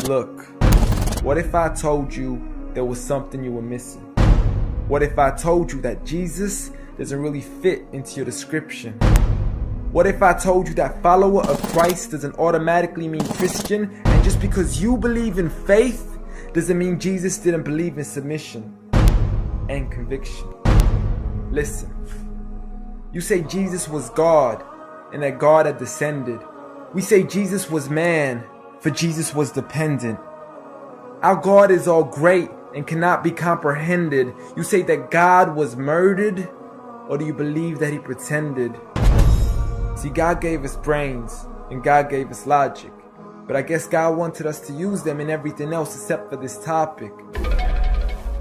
Look, what if I told you there was something you were missing? What if I told you that Jesus doesn't really fit into your description? What if I told you that follower of Christ doesn't automatically mean Christian, and just because you believe in faith doesn't mean Jesus didn't believe in submission and conviction? Listen, you say Jesus was God and that God had descended. We say Jesus was man, for Jesus was dependent. Our God is all great and cannot be comprehended. You say that God was murdered, or do you believe that he pretended? See, God gave us brains and God gave us logic, but I guess God wanted us to use them in everything else except for this topic.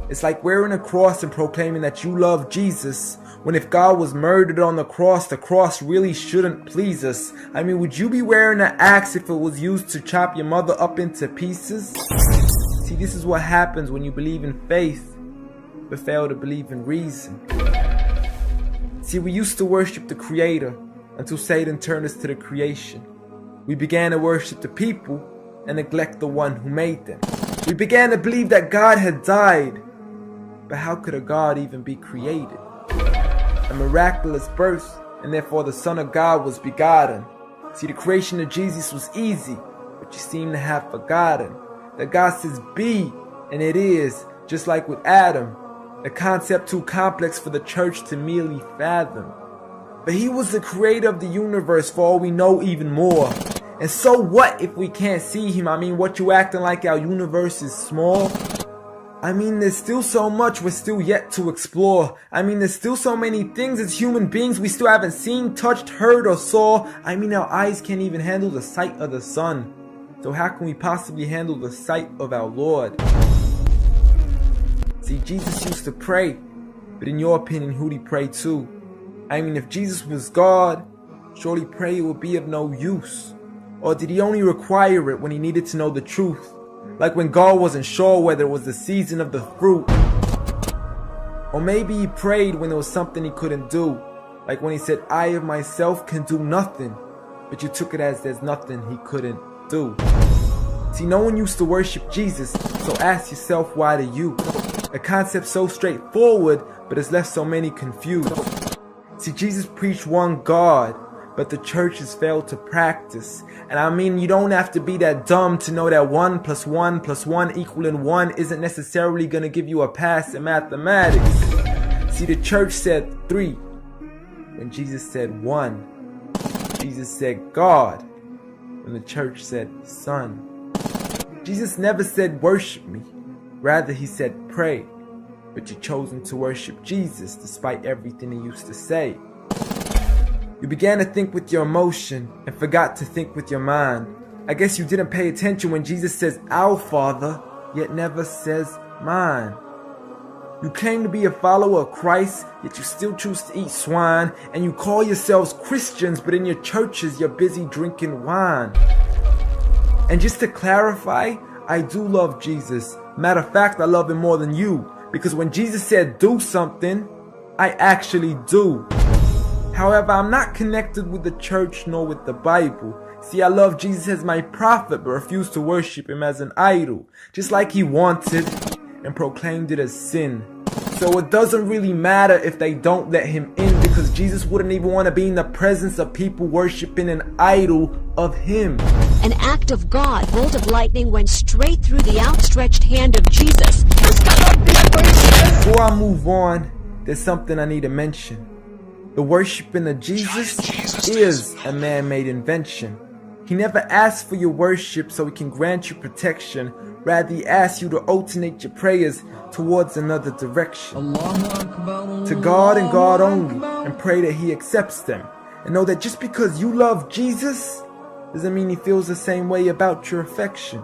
It's like wearing a cross and proclaiming that you love Jesus, when if God was murdered on the cross really shouldn't please us. I mean, would you be wearing an axe if it was used to chop your mother up into pieces? See, this is what happens when you believe in faith, but fail to believe in reason. See, we used to worship the Creator until Satan turned us to the creation. We began to worship the people and neglect the one who made them. We began to believe that God had died, but how could a God even be created? A miraculous birth, and therefore the Son of God was begotten. See, the creation of Jesus was easy, but you seem to have forgotten that God says be, and it is, just like with Adam, a concept too complex for the church to merely fathom. But he was the creator of the universe, for all we know, even more. And so what if we can't see him? I mean, what, you acting like our universe is small? I mean, there's still so much we're still yet to explore. I mean, there's still so many things as human beings we still haven't seen, touched, heard, or saw. I mean, our eyes can't even handle the sight of the sun. So how can we possibly handle the sight of our Lord? See, Jesus used to pray, but in your opinion, who'd he pray to? I mean, if Jesus was God, surely prayer would be of no use. Or did he only require it when he needed to know the truth? Like when God wasn't sure whether it was the season of the fruit. Or maybe he prayed when there was something he couldn't do. Like when he said, I of myself can do nothing. But you took it as there's nothing he couldn't do. See, no one used to worship Jesus, so ask yourself, why do you? A concept so straightforward, but has left so many confused. See, Jesus preached one God, but the church has failed to practice. And I mean, you don't have to be that dumb to know that 1 + 1 + 1 equaling 1 isn't necessarily going to give you a pass in mathematics. See, the church said 3, when Jesus said 1. Jesus said God, when the church said Son. Jesus never said worship me, rather he said pray. But you've chosen to worship Jesus despite everything he used to say. You began to think with your emotion and forgot to think with your mind. I guess you didn't pay attention when Jesus says our Father, yet never says mine. You claim to be a follower of Christ, yet you still choose to eat swine. And you call yourselves Christians, but in your churches you're busy drinking wine. And just to clarify, I do love Jesus. Matter of fact, I love him more than you. Because when Jesus said do something, I actually do. However, I'm not connected with the church nor with the Bible. See, I love Jesus as my prophet, but refuse to worship him as an idol, just like he wanted and proclaimed it as sin. So it doesn't really matter if they don't let him in, because Jesus wouldn't even want to be in the presence of people worshiping an idol of him. An act of God, bolt of lightning went straight through the outstretched hand of Jesus. Before I move on, there's something I need to mention. The worshiping of Jesus is a man-made invention. He never asked for your worship so he can grant you protection. Rather, he asks you to alternate your prayers towards another direction. To God and God only, and pray that he accepts them. And know that just because you love Jesus doesn't mean he feels the same way about your affection.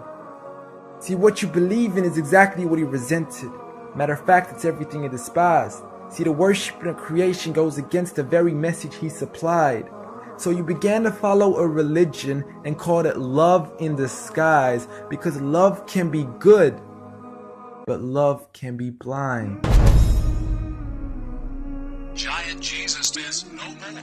See, what you believe in is exactly what he resented. Matter of fact, it's everything he despised. See, the worship of creation goes against the very message he supplied. So you began to follow a religion and called it love in disguise, because love can be good, but love can be blind. Giant Jesus is no more.